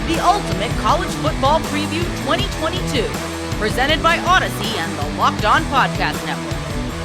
the ultimate college football preview 2022, presented by Audacy and the Locked On Podcast Network.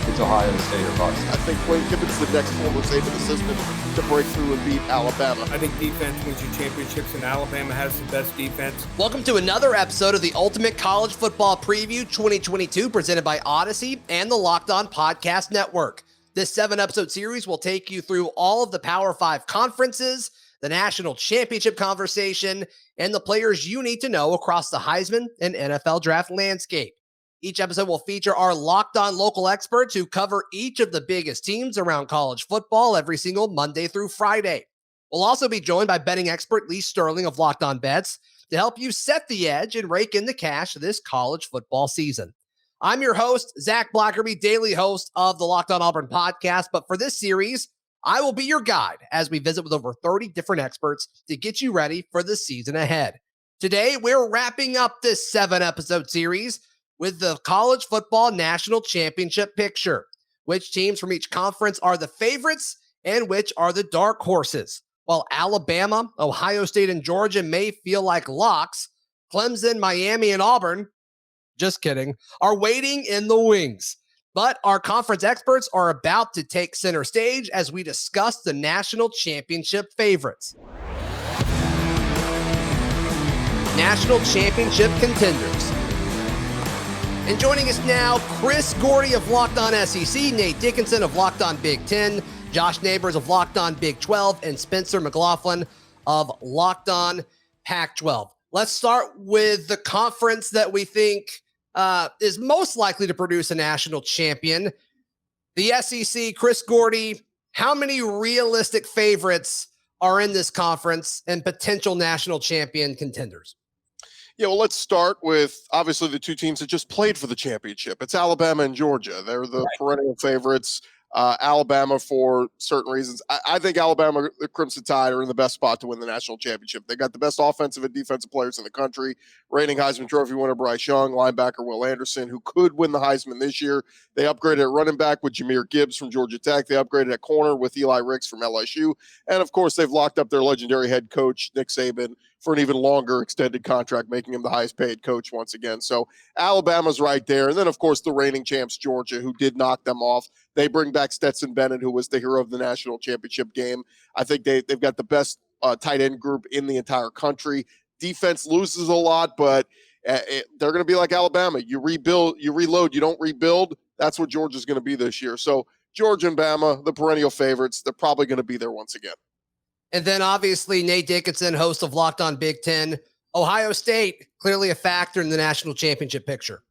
It's Ohio State or Bucks. I think Lane Kiffin's the next former Saban assistant to break through and beat Alabama. I think defense wins you championships, and Alabama has the best defense. Welcome to another episode of the Ultimate College Football Preview 2022, presented by Audacy and the Locked On Podcast Network. This 7-episode series will take you through all of the Power 5 conferences, the national championship conversation, and the players you need to know across the Heisman and NFL Draft landscape. Each episode will feature our Locked On local experts who cover each of the biggest teams around college football every single Monday through Friday. We'll also be joined by betting expert Lee Sterling of Locked On Bets to help you set the edge and rake in the cash this college football season. I'm your host, Zach Blackerby, daily host of the Locked On Auburn podcast, but for this series, I will be your guide as we visit with over 30 different experts to get you ready for the season ahead. Today, we're wrapping up this 7-episode series with the college football national championship picture. Which teams from each conference are the favorites and which are the dark horses? While Alabama, Ohio State, and Georgia may feel like locks, Clemson, Miami, and Auburn, just kidding, are waiting in the wings. But our conference experts are about to take center stage as we discuss the national championship favorites. National championship contenders. And joining us now, Chris Gordy of Locked On SEC, Nate Dickinson of Locked On Big Ten, Josh Neighbors of Locked On Big 12, and Spencer McLaughlin of Locked On Pac-12. Let's start with the conference that we think is most likely to produce a national champion. The SEC, Chris Gordy, how many realistic favorites are in this conference and potential national champion contenders? Yeah, well, let's start with, obviously, the two teams that just played for the championship. It's Alabama and Georgia. They're the perennial favorites. Alabama for certain reasons. I think Alabama, the Crimson Tide, are in the best spot to win the national championship. They got the best offensive and defensive players in the country. Reigning Heisman Trophy winner Bryce Young, linebacker Will Anderson, who could win the Heisman this year. They upgraded at running back with Jahmyr Gibbs from Georgia Tech. They upgraded at corner with Eli Ricks from LSU. And, of course, they've locked up their legendary head coach, Nick Saban, for an even longer extended contract, making him the highest paid coach once again. So Alabama's right there. And then, of course, the reigning champs, Georgia, who did knock them off. They bring back Stetson Bennett, who was the hero of the national championship game. I think they've got the best tight end group in the entire country. Defense loses a lot, but they're going to be like Alabama. You rebuild, you reload, you don't rebuild. That's what Georgia's going to be this year. So Georgia and Bama, the perennial favorites, they're probably going to be there once again. And then obviously Nate Dickinson, host of Locked On Big Ten. Ohio State, clearly a factor in the national championship picture.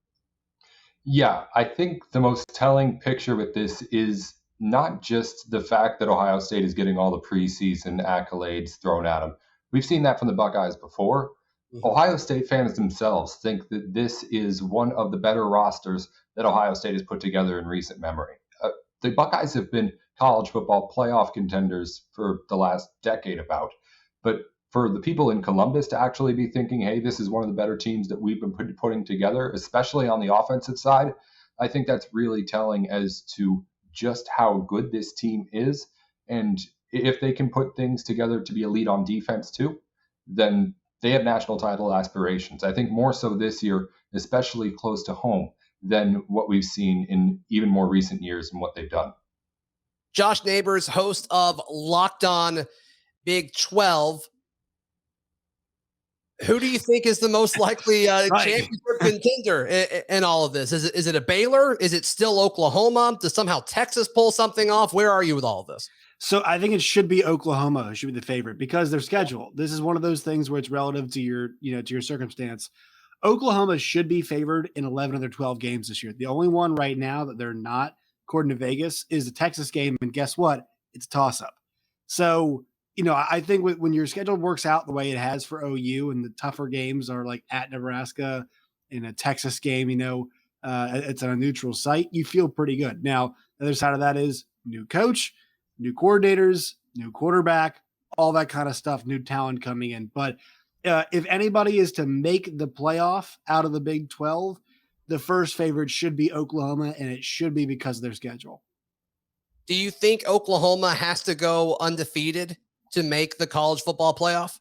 Yeah, I think the most telling picture with this is not just the fact that Ohio State is getting all the preseason accolades thrown at them. We've seen that from the Buckeyes before. Ohio State fans themselves think that this is one of the better rosters that Ohio State has put together in recent memory. The Buckeyes have been college football playoff contenders for the last decade about. But for the people in Columbus to actually be thinking, hey, this is one of the better teams that we've been putting together, especially on the offensive side, I think that's really telling as to just how good this team is. And if they can put things together to be elite on defense too, then they have national title aspirations. I think more so this year, especially close to home, than what we've seen in even more recent years and what they've done. Josh Neighbors, host of Locked On Big 12. Who do you think is the most likely championship contender in all of this? Is it a Baylor? Is it still Oklahoma? Does somehow Texas pull something off? Where are you with all of this? So I think it should be Oklahoma who should be the favorite because their schedule. This is one of those things where it's relative to your, to your circumstance. Oklahoma should be favored in 11 of their 12 games this year. The only one right now that they're not, according to Vegas, is the Texas game. And guess what? It's a toss-up. So, I think when your schedule works out the way it has for OU and the tougher games are like at Nebraska in a Texas game, it's on a neutral site, you feel pretty good. Now, the other side of that is new coach, new coordinators, new quarterback, all that kind of stuff, new talent coming in. But if anybody is to make the playoff out of the Big 12, the first favorite should be Oklahoma, and it should be because of their schedule. Do you think Oklahoma has to go undefeated to make the college football playoff?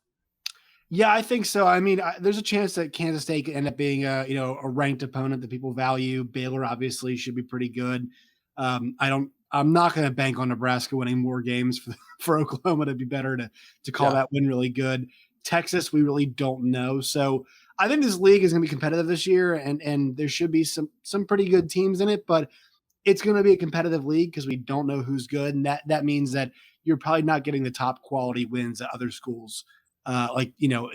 Yeah, I think so. I mean, there's a chance that Kansas State could end up being a ranked opponent that people value. Baylor obviously should be pretty good. I'm not going to bank on Nebraska winning more games for Oklahoma to be better to call that win really good. Texas, we really don't know. So I think this league is going to be competitive this year, and there should be some pretty good teams in it, but it's going to be a competitive league because we don't know who's good. And that means that you're probably not getting the top quality wins that other schools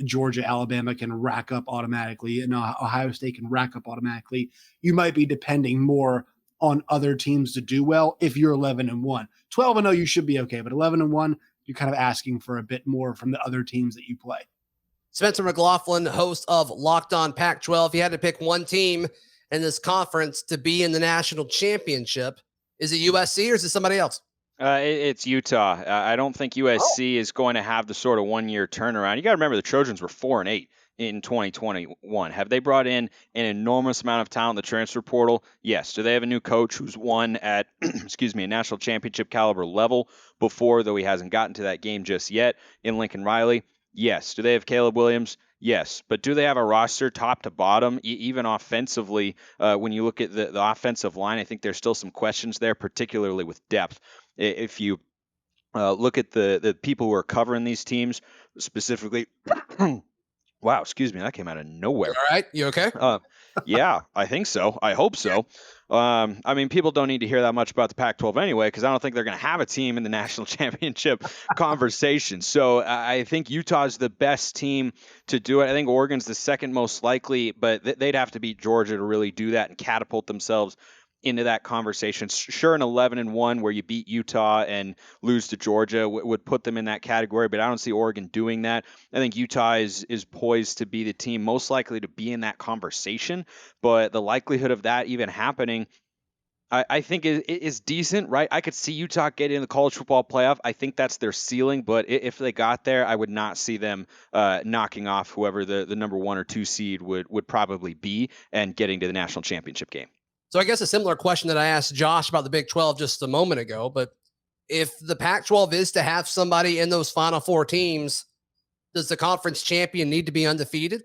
Georgia, Alabama can rack up automatically, and Ohio State can rack up automatically. You might be depending more on other teams to do well if you're 11-1. 12-0, you should be okay, but 11-1, you're kind of asking for a bit more from the other teams that you play. Spencer McLaughlin, host of Locked On Pac-12. If you had to pick one team in this conference to be in the national championship, is it USC or is it somebody else? It's Utah. I don't think USC is going to have the sort of one-year turnaround. You got to remember the Trojans were 4-8 in 2021. Have they brought in an enormous amount of talent in the transfer portal? Yes. Do they have a new coach who's won at, a national championship caliber level before, though he hasn't gotten to that game just yet, in Lincoln Riley? Yes. Do they have Caleb Williams? Yes. But do they have a roster top to bottom, even offensively? When you look at the offensive line, I think there's still some questions there, particularly with depth. If you look at the people who are covering these teams, specifically, wow, excuse me, that came out of nowhere. All right, you okay? Yeah, I think so. I hope so. I mean, people don't need to hear that much about the Pac-12 anyway, because I don't think they're going to have a team in the national championship conversation. So I think Utah's the best team to do it. I think Oregon's the second most likely, but they'd have to beat Georgia to really do that and catapult themselves into that conversation. Sure, an 11-1 where you beat Utah and lose to Georgia would put them in that category, but I don't see Oregon doing that. I think Utah is poised to be the team most likely to be in that conversation, but the likelihood of that even happening, I think is decent, right? I could see Utah getting in the college football playoff. I think that's their ceiling, but if they got there, I would not see them knocking off whoever the number 1 or 2 seed would probably be and getting to the national championship game. So I guess a similar question that I asked Josh about the Big 12 just a moment ago, but if the Pac-12 is to have somebody in those Final Four teams, does the conference champion need to be undefeated?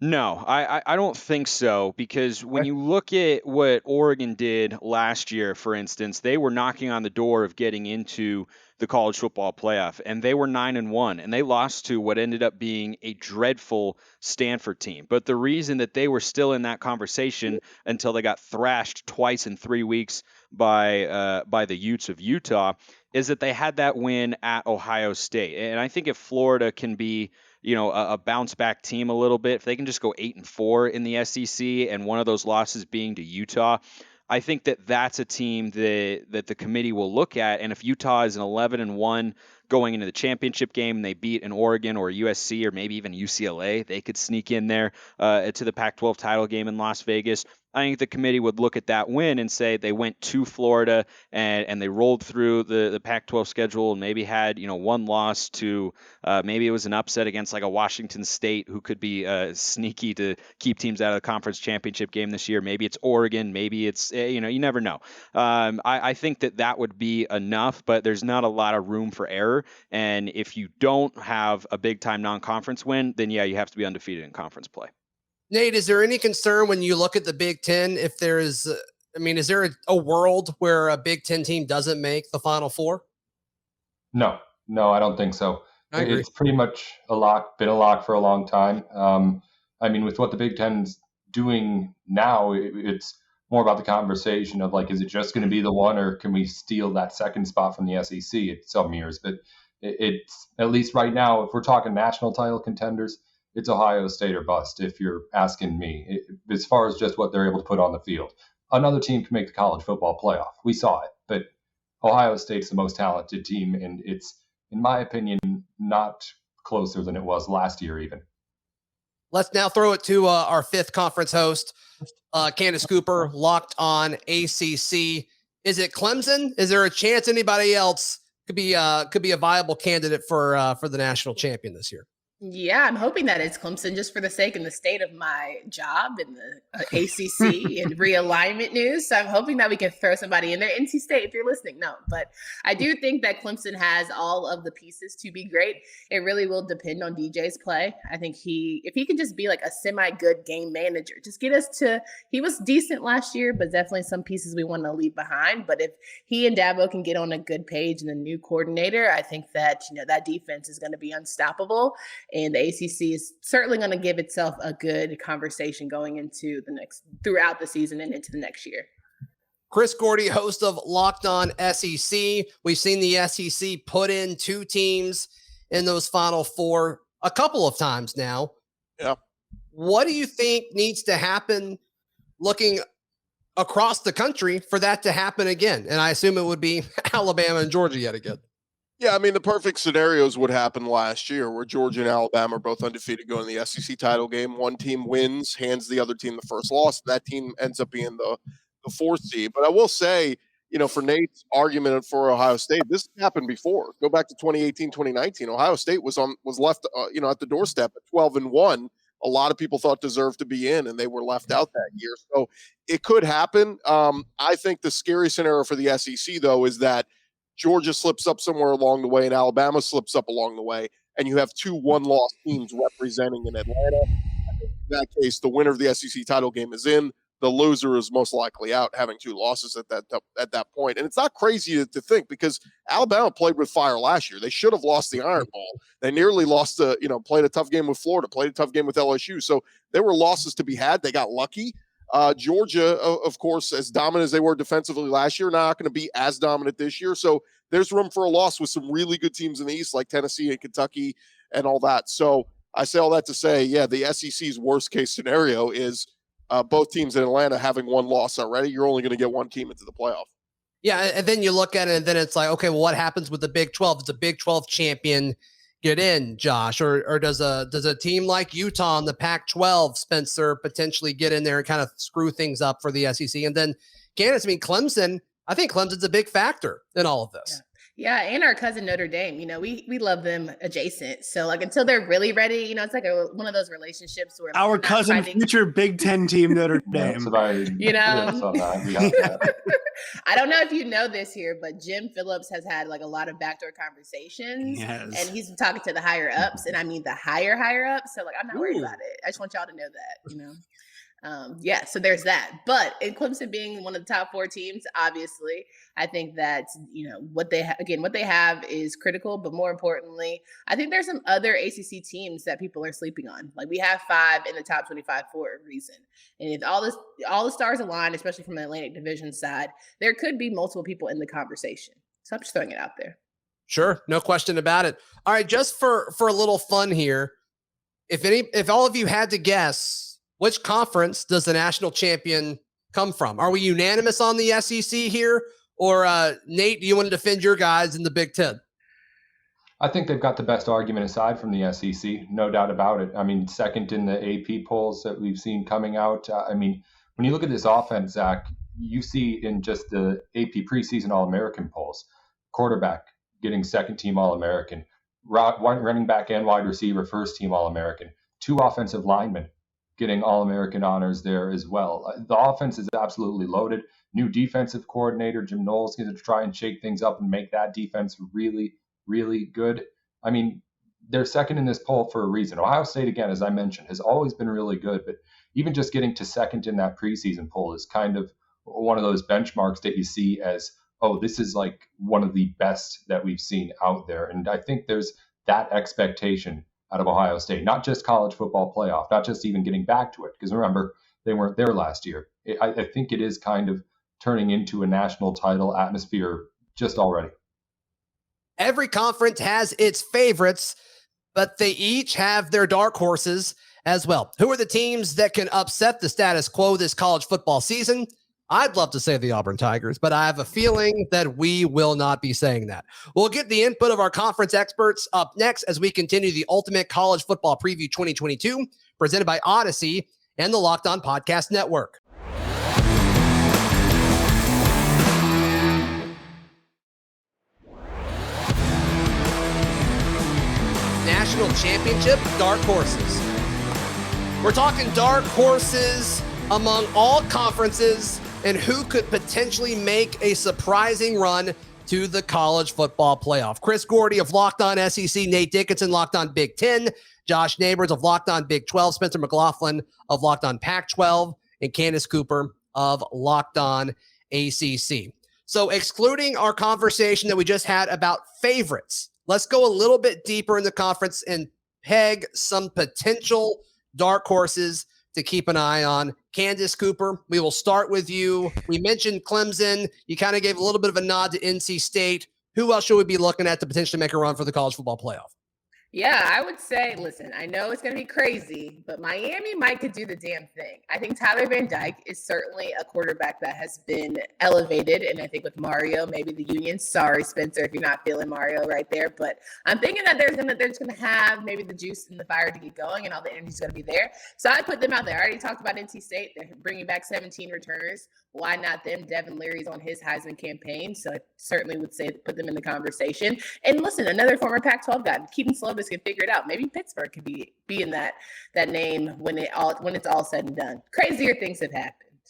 No, I don't think so, because when you look at what Oregon did last year, for instance, they were knocking on the door of getting into the college football playoff, and they were 9-1, and they lost to what ended up being a dreadful Stanford team. But the reason that they were still in that conversation until they got thrashed twice in 3 weeks by the Utes of Utah is that they had that win at Ohio State. And I think if Florida can be a bounce back team a little bit, if they can just go 8-4 in the SEC and one of those losses being to Utah, I think that's a team that the committee will look at. And if Utah is an 11-1 going into the championship game and they beat an Oregon or USC or maybe even UCLA, they could sneak in there to the Pac-12 title game in Las Vegas. I think the committee would look at that win and say they went to Florida and they rolled through the Pac-12 schedule and maybe had one loss to maybe it was an upset against like a Washington State who could be sneaky to keep teams out of the conference championship game this year. Maybe it's Oregon, maybe it's you never know. I think that would be enough, but there's not a lot of room for error. And if you don't have a big time non-conference win, then yeah, you have to be undefeated in conference play. Nate, is there any concern when you look at the Big Ten if there is, is there a world where a Big Ten team doesn't make the Final Four? No, I don't think so. I agree. It's pretty much been a lock for a long time. With what the Big Ten's doing now, it's more about the conversation of like, is it just going to be the one, or can we steal that second spot from the SEC in some years? But it's at least right now, if we're talking national title contenders, it's Ohio State or bust, if you're asking me, as far as just what they're able to put on the field. Another team can make the college football playoff. We saw it, but Ohio State's the most talented team, and it's, in my opinion, not closer than it was last year even. Let's now throw it to our fifth conference host, Candace Cooper, Locked On ACC. Is it Clemson? Is there a chance anybody else could be a viable candidate for the national champion this year? Yeah, I'm hoping that it's Clemson just for the sake and the state of my job in the ACC and realignment news. So I'm hoping that we can throw somebody in there. NC State, if you're listening, no. But I do think that Clemson has all of the pieces to be great. It really will depend on DJ's play. I think if he can just be like a semi-good game manager, just get us to – he was decent last year, but definitely some pieces we want to leave behind. But if he and Dabo can get on a good page and a new coordinator, I think that, that defense is going to be unstoppable. And the ACC is certainly going to give itself a good conversation going into throughout the season and into the next year. Chris Gordy, host of Locked On SEC. We've seen the SEC put in 2 teams in those Final Four a couple of times now. Yeah. What do you think needs to happen looking across the country for that to happen again? And I assume it would be Alabama and Georgia yet again. Yeah, I mean, the perfect scenarios would happen last year where Georgia and Alabama are both undefeated going to the SEC title game. One team wins, hands the other team the first loss. That team ends up being the 4th seed. But I will say, for Nate's argument for Ohio State, this happened before. Go back to 2018, 2019. Ohio State was left, at the doorstep at 12-1. A lot of people thought deserved to be in, and they were left out that year. So it could happen. I think the scary scenario for the SEC, though, is that Georgia slips up somewhere along the way and Alabama slips up along the way, and you have 2 one-loss teams representing in Atlanta. In that case, the winner of the SEC title game is in. The loser is most likely out, having 2 losses at that point. And it's not crazy to think, because Alabama played with fire last year. They should have lost the Iron Bowl. They nearly lost played a tough game with Florida, played a tough game with LSU. So there were losses to be had. They got lucky. Georgia, of course, as dominant as they were defensively last year, not going to be as dominant this year. So there's room for a loss with some really good teams in the East, like Tennessee and Kentucky and all that. So I say all that to say, yeah, the SEC's worst case scenario is both teams in Atlanta having 1 loss already. You're only going to get 1 team into the playoff. Yeah, and then you look at it, and then it's like, okay, well, what happens with the Big 12? Does the Big 12 champion get in, Josh? Or does a team like Utah in the Pac-12, Spencer, potentially get in there and kind of screw things up for the SEC? And then, Candace, Clemson, I think Clemson's a big factor in all of this. Yeah, and our cousin Notre Dame, we love them adjacent. So until they're really ready, it's like one of those relationships where our cousin, future Big Ten team Notre Dame. I don't know if you know this here, but Jim Phillips has had a lot of backdoor conversations, and he's been talking to the higher ups, and I mean the higher ups. So I'm not worried about it. I just want y'all to know that, so there's that. But in Clemson being one of the top 4 teams, obviously, I think that, what they have is critical. But more importantly, I think there's some other ACC teams that people are sleeping on. We have 5 in the top 25 for a reason. And if all the stars align, especially from the Atlantic Division side, there could be multiple people in the conversation. So I'm just throwing it out there. Sure. No question about it. All right. Just for a little fun here, if all of you had to guess, which conference does the national champion come from? Are we unanimous on the SEC here? Or Nate, do you want to defend your guys in the Big Ten? I think they've got the best argument aside from the SEC, no doubt about it. Second in the AP polls that we've seen coming out. When you look at this offense, Zach, you see in just the AP preseason All-American polls, quarterback getting second-team All-American, running back and wide receiver first-team All-American, 2 offensive linemen getting All-American honors there as well. The offense is absolutely loaded. New defensive coordinator, Jim Knowles, going to try and shake things up and make that defense really, really good. They're second in this poll for a reason. Ohio State, again, as I mentioned, has always been really good, but even just getting to second in that preseason poll is kind of one of those benchmarks that you see as, oh, this is one of the best that we've seen out there. And I think there's that expectation out of Ohio State, not just college football playoff, not just even getting back to it, because remember, they weren't there last year. I think it is kind of turning into a national title atmosphere just already. Every conference has its favorites, but they each have their dark horses as well. Who are the teams that can upset the status quo this college football season? I'd love to say the Auburn Tigers, but I have a feeling that we will not be saying that. We'll get the input of our conference experts up next as we continue the Ultimate College Football Preview 2022, presented by Audacy and the Locked On Podcast Network. National Championship dark horses. We're talking dark horses among all conferences and who could potentially make a surprising run to the college football playoff. Chris Gordy of Locked On SEC, Nate Dickinson, Locked On Big Ten, Josh Neighbors of Locked On Big 12, Spencer McLaughlin of Locked On Pac-12, and Candace Cooper of Locked On ACC. So excluding our conversation that we just had about favorites, let's go a little bit deeper in the conference and peg some potential dark horses to keep an eye on. Candace Cooper, we will start with you. We mentioned Clemson. You kind of gave a little bit of a nod to NC State. Who else should we be looking at to potentially make a run for the college football playoff? Yeah, I would say, listen, I know it's going to be crazy, but Miami might could do the damn thing. I think Tyler Van Dyke is certainly a quarterback that has been elevated. And I think with Mario, maybe the Union. Sorry, Spencer, if you're not feeling Mario right there. But I'm thinking that they're just going to have maybe the juice and the fire to get going and all the energy's going to be there. So I put them out there. I already talked about NC State. They're bringing back 17 returners. Why not them? Devin Leary's on his Heisman campaign. So I certainly would say put them in the conversation. And listen, another former Pac-12 guy, Keaton Slovis, can figure it out. Maybe Pittsburgh could be in that name when it's all said and done. Crazier things have happened.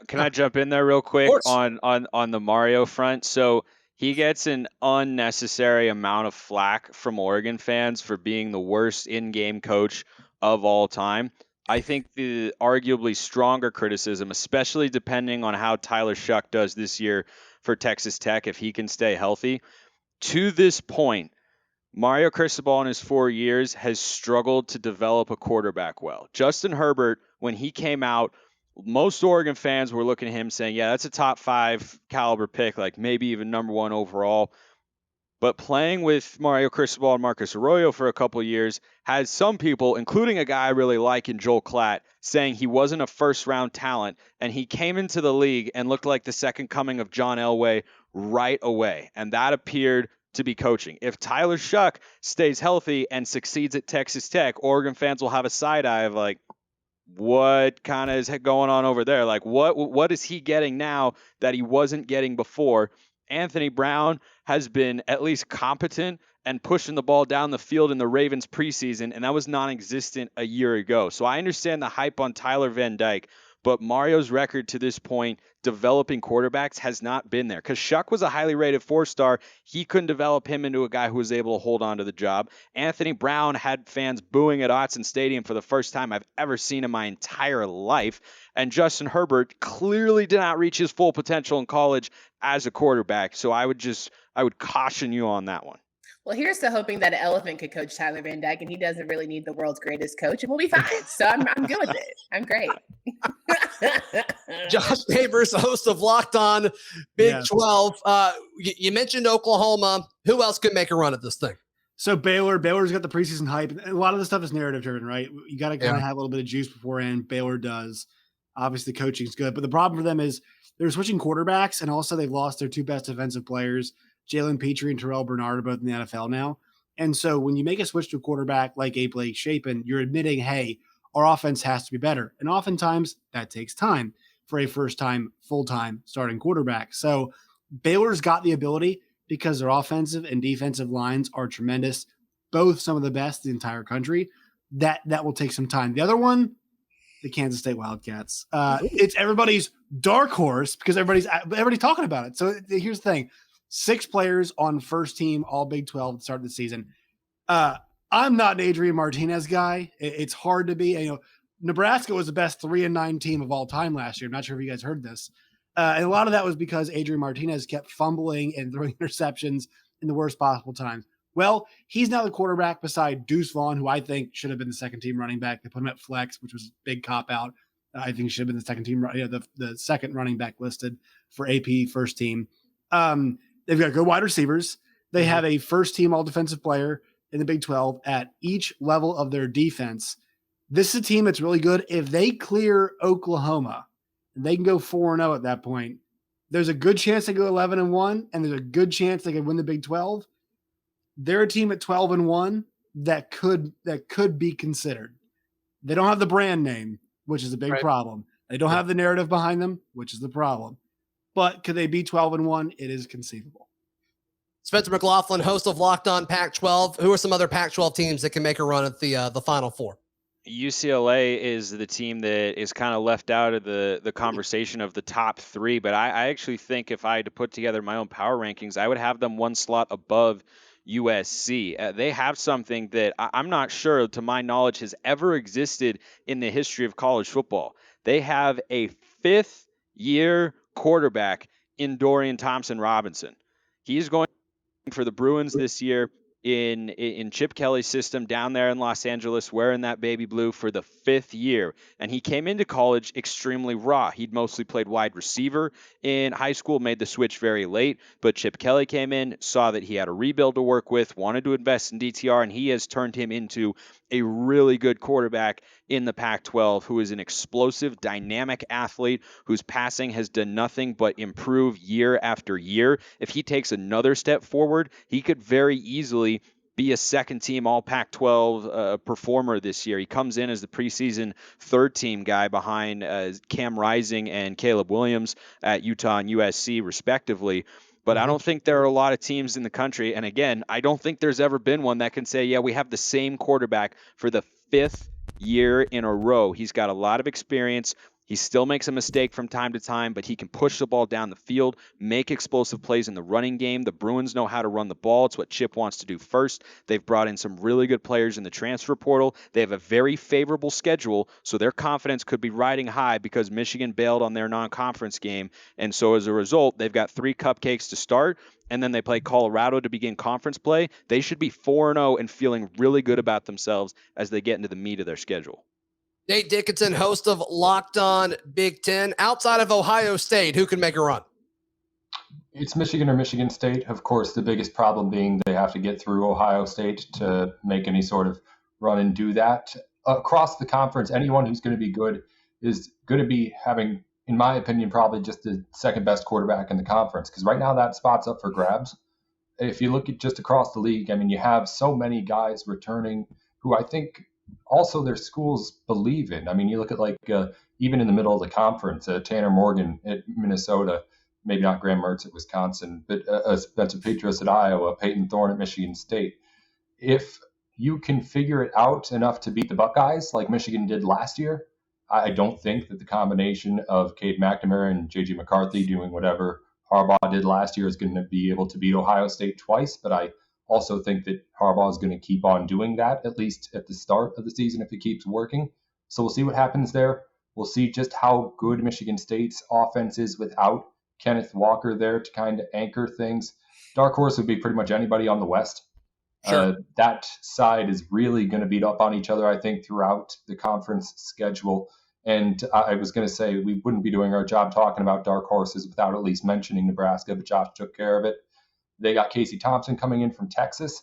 Can I jump in there real quick on the Mario front? So he gets an unnecessary amount of flack from Oregon fans for being the worst in-game coach of all time. I think the arguably stronger criticism, especially depending on how Tyler Shuck does this year for Texas Tech, if he can stay healthy, to this point, Mario Cristobal in his 4 years has struggled to develop a quarterback well. Justin Herbert, when he came out, most Oregon fans were looking at him saying, yeah, that's a top 5 caliber pick, like maybe even number 1 overall. But playing with Mario Cristobal and Marcus Arroyo for a couple of years has some people, including a guy I really like in Joel Klatt, saying he wasn't a first-round talent, and he came into the league and looked like the second coming of John Elway right away. And that appeared to be coaching. If Tyler Shuck stays healthy and succeeds at Texas Tech, Oregon fans will have a side eye of like, what kind of is going on over there? Like, what is he getting now that he wasn't getting before? Anthony Brown has been at least competent and pushing the ball down the field in the Ravens preseason, and that was non-existent a year ago. So I understand the hype on Tyler Van Dyke, but Mario's record to this point developing quarterbacks has not been there. Because Shuck was a highly rated 4-star. He couldn't develop him into a guy who was able to hold on to the job. Anthony Brown had fans booing at Autzen Stadium for the first time I've ever seen in my entire life. And Justin Herbert clearly did not reach his full potential in college as a quarterback. So I would caution you on that one. Well, here's to hoping that an elephant could coach Tyler Van Dyke, and he doesn't really need the world's greatest coach, and we'll be fine. So I'm good with it. I'm great. Josh Neighbors, host of Locked On Big 12. You mentioned Oklahoma. Who else could make a run at this thing? So Baylor's got the preseason hype. And a lot of the stuff is narrative driven, right? You got to kind of have a little bit of juice beforehand. Baylor does. Obviously, the coaching's good. But the problem for them is they're switching quarterbacks, and also they've lost their 2 best defensive players. Jalen Petrie and Terrell Bernard are both in the NFL now. And so when you make a switch to a quarterback like a Blake Shapen, you're admitting, hey, our offense has to be better. And oftentimes that takes time for a first-time, full-time starting quarterback. So Baylor's got the ability because their offensive and defensive lines are tremendous, both some of the best in the entire country. That will take some time. The other one, the Kansas State Wildcats. It's everybody's dark horse because everybody's talking about it. So here's the thing. 6 players on first team, all Big 12 to start the season. I'm not an Adrian Martinez guy. It's hard to be. Nebraska was the best 3-9 team of all time last year. I'm not sure if you guys heard this. And a lot of that was because Adrian Martinez kept fumbling and throwing interceptions in the worst possible times. Well, he's now the quarterback beside Deuce Vaughn, who I think should have been the second team running back. They put him at flex, which was a big cop out. I think he should have been the second team, the second running back listed for AP first team. They've got good wide receivers. They have a first-team all-defensive player in the Big 12 at each level of their defense. This is a team that's really good. If they clear Oklahoma, they can go 4-0 at that point. There's a good chance they go 11-1, and there's a good chance they could win the Big 12. They're a team at 12-1 that could be considered. They don't have the brand name, which is a big problem. They don't have the narrative behind them, which is the problem. But could they be 12-1? It is conceivable. Spencer McLaughlin, host of Locked On Pac-12. Who are some other Pac-12 teams that can make a run at the Final Four? UCLA is the team that is kind of left out of the conversation of the top three, but I actually think if I had to put together my own power rankings, I would have them one slot above USC. They have something that I'm not sure, to my knowledge, has ever existed in the history of college football. They have a fifth-year quarterback in Dorian Thompson-Robinson. He's going for the Bruins this year in Chip Kelly's system down there in Los Angeles, wearing that baby blue for the fifth year. And he came into college extremely raw. He'd mostly played wide receiver in high school, made the switch very late, but Chip Kelly came in, saw that he had a rebuild to work with, wanted to invest in DTR, and he has turned him into a really good quarterback in the Pac-12, who is an explosive, dynamic athlete whose passing has done nothing but improve year after year. If he takes another step forward, he could very easily be a second-team All-Pac-12 performer this year. He comes in as the preseason third-team guy behind Cam Rising and Caleb Williams at Utah and USC, respectively. But I don't think there are a lot of teams in the country, and again, I don't think there's ever been one that can say, yeah, we have the same quarterback for the fifth year in a row. He's got a lot of experience. He still makes a mistake from time to time, but he can push the ball down the field, make explosive plays in the running game. The Bruins know how to run the ball. It's what Chip wants to do first. They've brought in some really good players in the transfer portal. They have a very favorable schedule, so their confidence could be riding high because Michigan bailed on their non-conference game. And so as a result, they've got 3 cupcakes to start, and then they play Colorado to begin conference play. They should be 4-0 and feeling really good about themselves as they get into the meat of their schedule. Nate Dickinson, host of Locked On Big Ten. Outside of Ohio State, who can make a run? It's Michigan or Michigan State. Of course, the biggest problem being they have to get through Ohio State to make any sort of run and do that. Across the conference, anyone who's going to be good is going to be having, in my opinion, probably just the second best quarterback in the conference, because right now that spot's up for grabs. If you look at just across the league, I mean, you have so many guys returning who I think also their schools believe in. I mean, you look at even in the middle of the conference, Tanner Morgan at Minnesota, maybe not Graham Mertz at Wisconsin, but Spencer Petras at Iowa, Peyton Thorne at Michigan State. If you can figure it out enough to beat the Buckeyes like Michigan did last year, I don't think that the combination of Cade McNamara and J.J. McCarthy doing whatever Harbaugh did last year is going to be able to beat Ohio State twice, but I also think that Harbaugh is going to keep on doing that, at least at the start of the season, if it keeps working. So we'll see what happens there. We'll see just how good Michigan State's offense is without Kenneth Walker there to kind of anchor things. Dark horse would be pretty much anybody on the West. Sure. That side is really going to beat up on each other, I think, throughout the conference schedule. And I was going to say we wouldn't be doing our job talking about dark horses without at least mentioning Nebraska, but Josh took care of it. They got Casey Thompson coming in from Texas.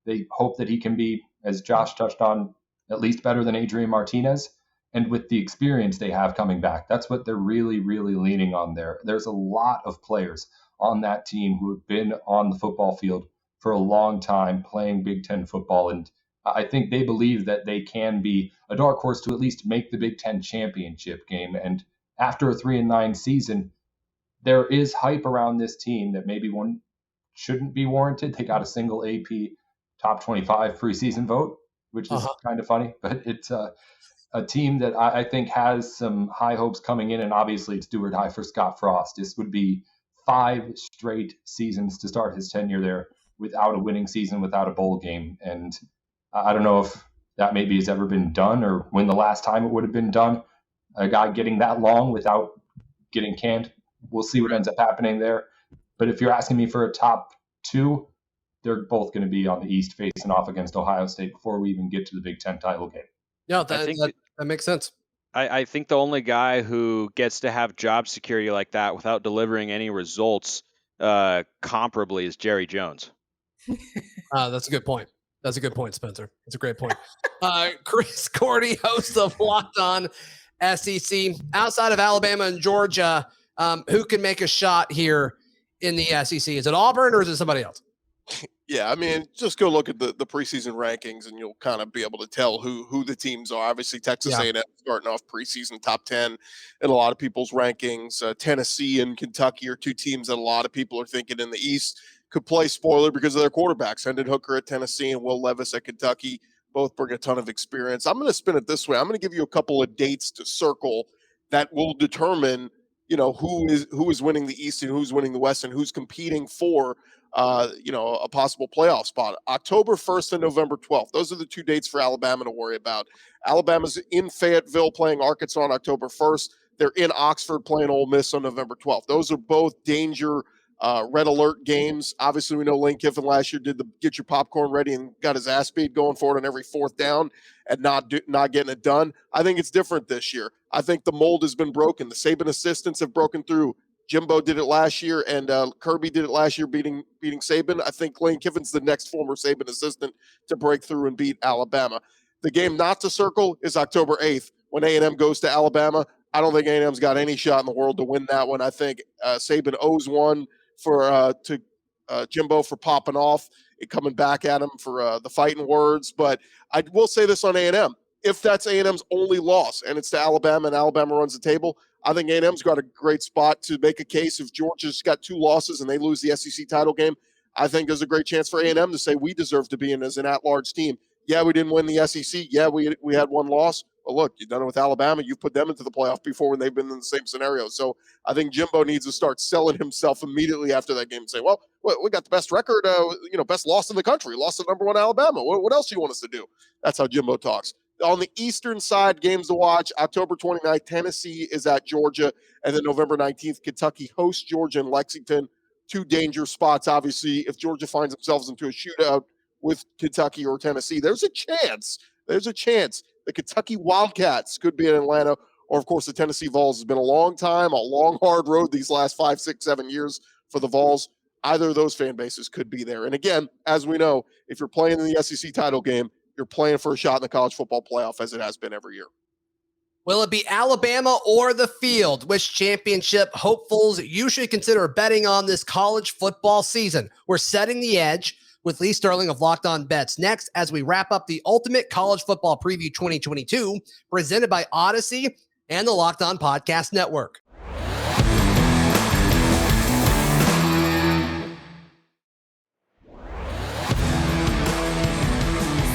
They hope that he can be, as Josh touched on, at least better than Adrian Martinez. And with the experience they have coming back, that's what they're really, really leaning on there. There's a lot of players on that team who have been on the football field for a long time playing Big Ten football. And I think they believe that they can be a dark horse to at least make the Big Ten championship game. And after a 3-9 season, there is hype around this team that maybe one shouldn't be warranted. They got a single AP top 25 preseason vote, which is kind of funny, but it's a team that I think has some high hopes coming in, and obviously it's do or die for Scott Frost. This would be 5 straight seasons to start his tenure there without a winning season, without a bowl game. And I don't know if that maybe has ever been done or when the last time it would have been done, a guy getting that long without getting canned. We'll see what ends up happening there. But if you're asking me for a top 2, they're both going to be on the East facing off against Ohio State before we even get to the Big Ten title game. Yeah, that makes sense. I think the only guy who gets to have job security like that without delivering any results comparably is Jerry Jones. That's a good point. That's a good point, Spencer. That's a great point. Chris Cordy, host of Locked On SEC. Outside of Alabama and Georgia, who can make a shot here in the SEC? Is it Auburn or is it somebody else? Yeah, I mean, just go look at the preseason rankings and you'll kind of be able to tell who the teams are. Obviously, Texas A&M starting off preseason top 10 in a lot of people's rankings. Tennessee and Kentucky are 2 teams that a lot of people are thinking in the East could play spoiler because of their quarterbacks. Hendon Hooker at Tennessee and Will Levis at Kentucky both bring a ton of experience. I'm going to spin it this way. I'm going to give you a couple of dates to circle that will determine, who is winning the East and who's winning the West and who's competing for, a possible playoff spot. October 1st and November 12th. Those are the two dates for Alabama to worry about. Alabama's in Fayetteville playing Arkansas on October 1st. They're in Oxford playing Ole Miss on November 12th. Those are both danger red alert games. Obviously, we know Lane Kiffin last year did the get your popcorn ready and got his ass beat going for it on every fourth down and not getting it done. I think it's different this year. I think the mold has been broken. The Saban assistants have broken through. Jimbo did it last year, and Kirby did it last year, beating Saban. I think Lane Kiffin's the next former Saban assistant to break through and beat Alabama. The game not to circle is October 8th when A&M goes to Alabama. I don't think A&M's got any shot in the world to win that one. I think Saban owes one to Jimbo for popping off and coming back at him for the fighting words. But I will say this on A&M. If that's A&M's only loss and it's to Alabama and Alabama runs the table, I think A&M's got a great spot to make a case. If Georgia's got two losses and they lose the SEC title game, I think there's a great chance for A&M to say we deserve to be in as an at-large team. Yeah, we didn't win the SEC. Yeah, we had one loss. But look, you've done it with Alabama. You've put them into the playoff before when they've been in the same scenario. So I think Jimbo needs to start selling himself immediately after that game and say, well, we got the best record, best loss in the country. Lost to number one Alabama. What else do you want us to do? That's how Jimbo talks. On the Eastern side, games to watch, October 29th, Tennessee is at Georgia. And then November 19th, Kentucky hosts Georgia in Lexington. Two danger spots, obviously. If Georgia finds themselves into a shootout with Kentucky or Tennessee, there's a chance the Kentucky Wildcats could be in Atlanta. Or, of course, the Tennessee Vols. Has been a long time, a long, hard road these last 5, 6, 7 years for the Vols. Either of those fan bases could be there. And again, as we know, if you're playing in the SEC title game, you're playing for a shot in the college football playoff as it has been every year. Will it be Alabama or the field? Which championship hopefuls you should consider betting on this college football season? We're setting the edge with Lee Sterling of Locked On Bets next as we wrap up the Ultimate College Football Preview 2022 presented by Audacy and the Locked On Podcast Network.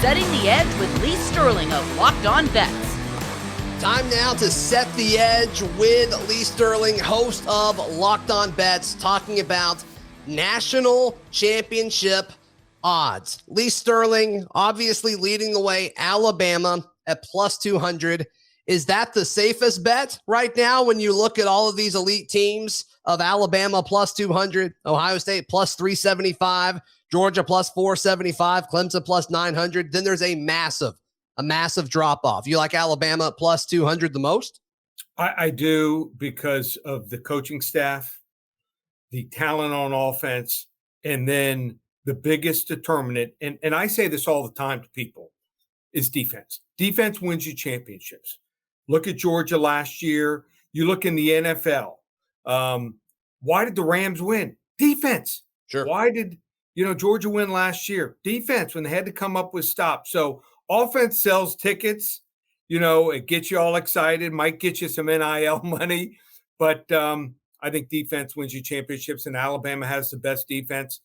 Setting the Edge with Lee Sterling of Locked On Bets. Time now to set the edge with Lee Sterling, host of Locked On Bets, talking about national championship odds. Lee Sterling obviously leading the way, Alabama at plus 200. Is that the safest bet right now when you look at all of these elite teams of Alabama plus 200, Ohio State plus 375, Georgia plus 475, Clemson plus 900? Then there's a massive drop-off. You like Alabama plus 200 the most? I do, because of the coaching staff, the talent on offense, and then the biggest determinant, and I say this all the time to people, is defense. Defense wins you championships. Look at Georgia last year. You look in the NFL. Why did the Rams win? Defense. Sure. Why did Georgia win last year? Defense, when they had to come up with stops. So offense sells tickets. It gets you all excited, might get you some NIL money, but I think defense wins you championships, and Alabama has the best defense.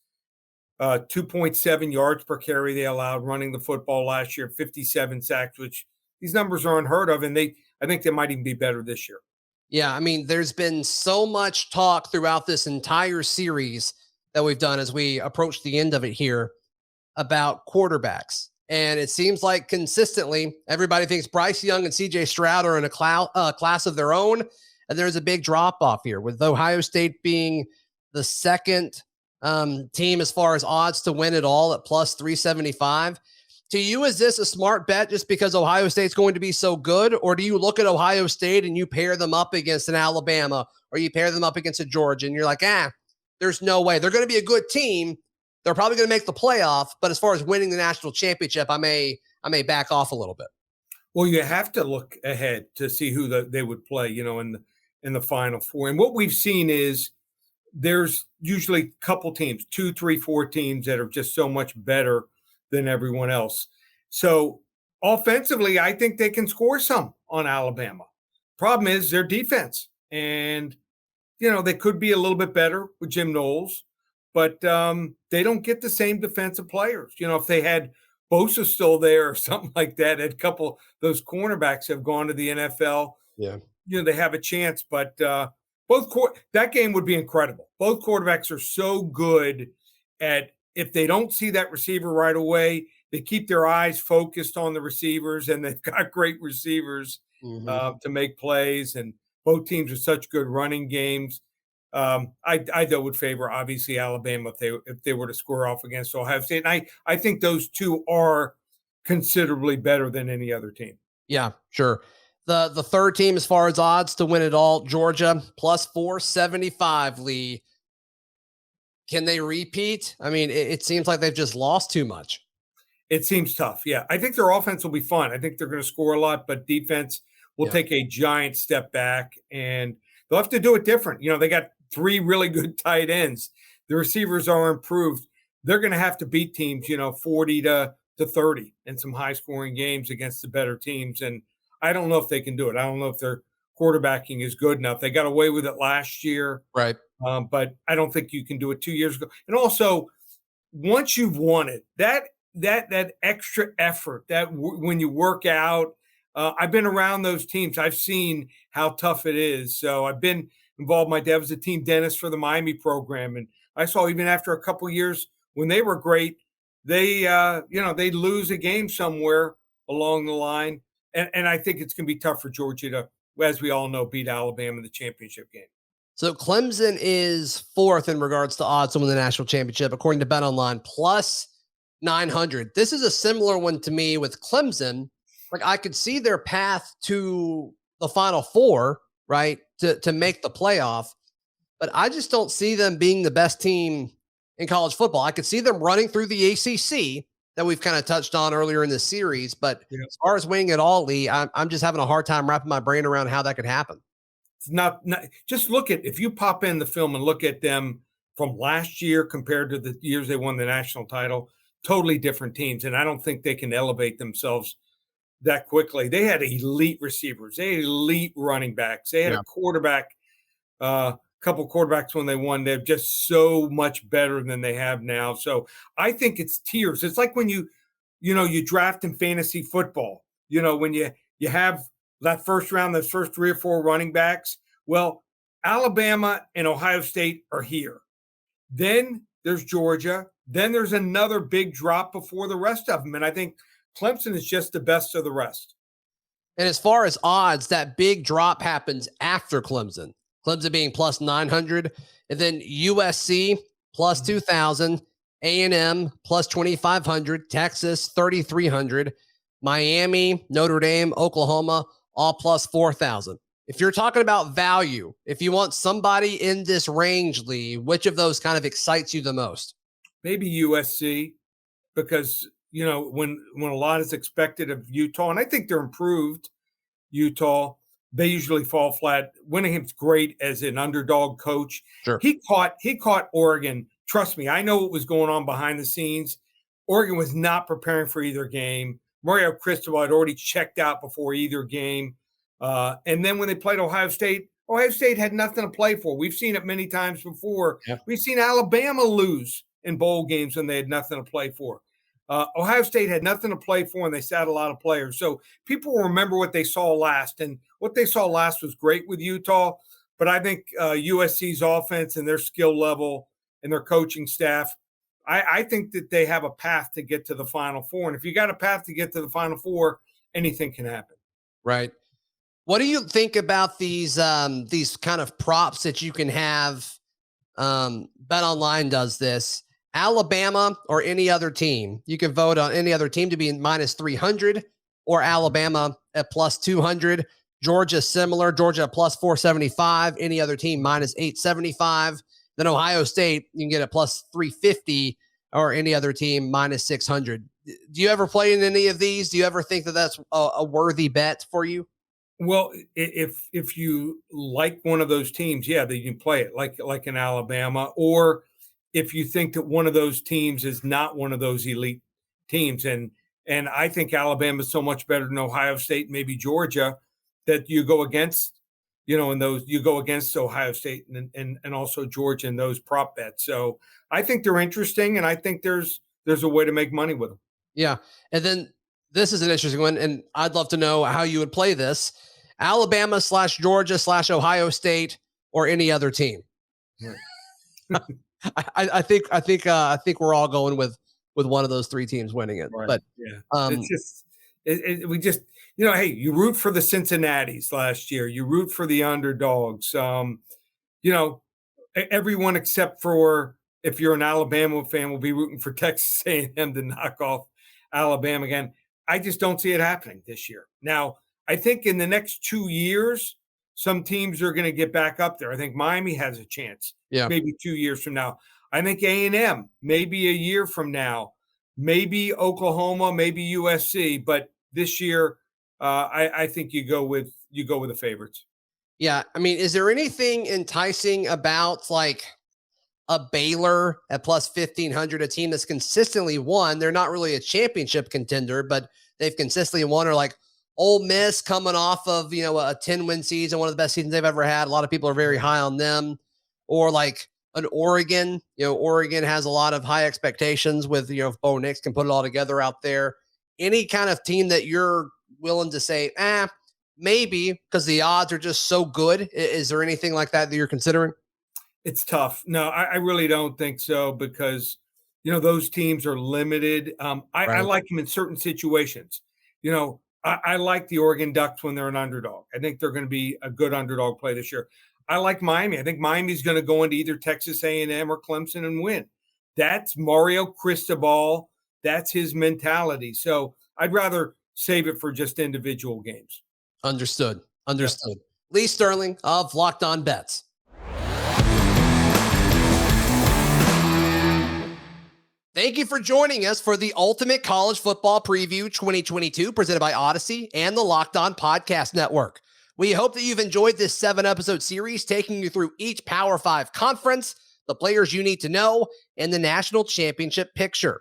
2.7 yards per carry they allowed running the football last year, 57 sacks, which these numbers are unheard of, and I think they might even be better this year. Yeah, I mean, there's been so much talk throughout this entire series that we've done as we approach the end of it here about quarterbacks. And it seems like consistently everybody thinks Bryce Young and CJ Stroud are in a class of their own. And there's a big drop off here with Ohio State being the second team as far as odds to win it all at plus 375. To you, is this a smart bet just because Ohio State's going to be so good? Or do you look at Ohio State and you pair them up against an Alabama, or you pair them up against a Georgia, and you're like, there's no way. They're going to be a good team. They're probably going to make the playoff. But as far as winning the national championship, I may back off a little bit. Well, you have to look ahead to see who they would play, in the Final Four. And what we've seen is there's usually a couple teams, 2, 3, 4 teams that are just so much better than everyone else. So offensively, I think they can score some on Alabama. Problem is their defense. And, they could be a little bit better with Jim Knowles. but they don't get the same defensive players. If they had Bosa still there or something like that, a couple those cornerbacks have gone to the NFL. Yeah, they have a chance. But that game would be incredible. Both quarterbacks are so good at, if they don't see that receiver right away, they keep their eyes focused on the receivers, and they've got great receivers to make plays. And both teams are such good running games. I though would favor obviously Alabama if they were to square off against Ohio State. And I think those two are considerably better than any other team. Yeah, sure. The third team as far as odds to win it all, Georgia plus 475. Lee, can they repeat? I mean, it seems like they've just lost too much. It seems tough. Yeah, I think their offense will be fun. I think they're going to score a lot, but defense will take a giant step back, and they'll have to do it different. They got 3 really good tight ends. The receivers are improved. They're going to have to beat teams, 40 to 30 in some high scoring games against the better teams. And I don't know if they can do it. I don't know if their quarterbacking is good enough. They got away with it last year. Right. But I don't think you can do it 2 years ago. And also, once you've won it, that extra effort, when you work out, I've been around those teams. I've seen how tough it is. So I've been involved. My dad was a team dentist for the Miami program, and I saw even after a couple of years when they were great, they'd lose a game somewhere along the line, and I think it's going to be tough for Georgia to, as we all know, beat Alabama in the championship game. So Clemson is 4th in regards to odds to win the national championship, according to BetOnline, plus 900. This is a similar one to me with Clemson. Like, I could see their path to the Final Four, right, to make the playoff, but I just don't see them being the best team in college football. I could see them running through the ACC that we've kind of touched on earlier in this series, but as far as winning it all, Lee, I'm just having a hard time wrapping my brain around how that could happen. It's not just look at, if you pop in the film and look at them from last year compared to the years they won the national title, totally different teams. And I don't think they can elevate themselves that quickly. They had elite receivers. They had elite running backs. They had a quarterback, couple quarterbacks when they won. They're just so much better than they have now. So I think it's tiers. It's like when you draft in fantasy football, when you have that first round, those first 3 or 4 running backs. Well, Alabama and Ohio State are here. Then there's Georgia. Then there's another big drop before the rest of them. And I think Clemson is just the best of the rest. And as far as odds, that big drop happens after Clemson. Clemson being plus 900, and then USC plus 2,000, A&M plus 2,500, Texas 3,300, Miami, Notre Dame, Oklahoma, all plus 4,000. If you're talking about value, if you want somebody in this range, Lee, which of those kind of excites you the most? Maybe USC, because when a lot is expected of Utah, and I think they're improved. Utah, they usually fall flat. Winningham's great as an underdog coach. Sure. He caught Oregon. Trust me, I know what was going on behind the scenes. Oregon was not preparing for either game. Mario Cristobal had already checked out before either game. And then when they played Ohio State had nothing to play for. We've seen it many times before. Yeah. We've seen Alabama lose in bowl games when they had nothing to play for. Ohio State had nothing to play for, and they sat a lot of players. So people will remember what they saw last. And what they saw last was great with Utah. But I think USC's offense and their skill level and their coaching staff, I think that they have a path to get to the Final Four. And if you got a path to get to the Final Four, anything can happen. Right. What do you think about these kind of props that you can have? BetOnline does this. Alabama or any other team. You can vote on any other team to be in minus 300 or Alabama at plus 200. Georgia similar. Georgia at plus 475. Any other team minus 875. Then Ohio State, you can get a plus 350 or any other team minus 600. Do you ever play in any of these? Do you ever think that that's a worthy bet for you? Well, if you like one of those teams, yeah, then you can play it like in Alabama. Or if you think that one of those teams is not one of those elite teams, and I think Alabama is so much better than Ohio State, maybe Georgia, that you go against in those, you go against Ohio State and also Georgia in those prop bets. So I think they're interesting, and I think there's a way to make money with them. Yeah. And then this is an interesting one, and I'd love to know how you would play this. Alabama / Georgia / Ohio State or any other team. Right. I think we're all going with one of those three teams winning it. Right. But yeah, it's just we just hey, you root for the Cincinnatis last year. You root for the underdogs. Everyone except for, if you're an Alabama fan, will be rooting for Texas A&M to knock off Alabama again. I just don't see it happening this year. Now, I think in the next 2 years, some teams are going to get back up there. I think Miami has a chance. Yeah. Maybe 2 years from now. I think A&M, maybe a year from now. Maybe Oklahoma, maybe USC. But this year, I think you go with the favorites. Yeah. I mean, is there anything enticing about like a Baylor at plus 1,500, a team that's consistently won? They're not really a championship contender, but they've consistently won. Or like Ole Miss coming off of, a 10-win season, one of the best seasons they've ever had. A lot of people are very high on them. Or like an Oregon, Oregon has a lot of high expectations with, if Bo Nix can put it all together out there. Any kind of team that you're willing to say, maybe because the odds are just so good. Is there anything like that you're considering? It's tough. No, I really don't think so, because, those teams are limited. I like them in certain situations. I like the Oregon Ducks when they're an underdog. I think they're going to be a good underdog play this year. I like Miami. I think Miami's going to go into either Texas A&M or Clemson and win. That's Mario Cristobal. That's his mentality. So I'd rather save it for just individual games. Understood. Yeah. Lee Sterling of Locked On Bets. Thank you for joining us for the Ultimate College Football Preview 2022, presented by Audacy and the Locked On Podcast Network. We hope that you've enjoyed this 7-episode series, taking you through each Power 5 conference, the players you need to know, and the national championship picture.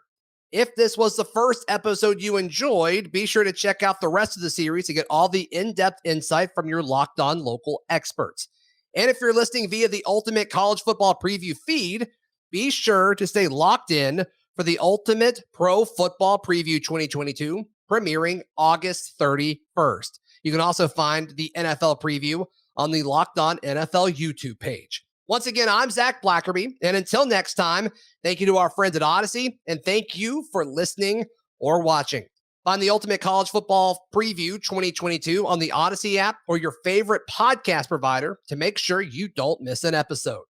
If this was the first episode you enjoyed, be sure to check out the rest of the series to get all the in-depth insight from your Locked On local experts. And if you're listening via the Ultimate College Football Preview feed, be sure to stay locked in for the Ultimate Pro Football Preview 2022, premiering August 31st. You can also find the NFL preview on the Locked On NFL YouTube page. Once again, I'm Zach Blackerby, and until next time, thank you to our friends at Audacy, and thank you for listening or watching. Find the Ultimate College Football Preview 2022 on the Audacy app or your favorite podcast provider to make sure you don't miss an episode.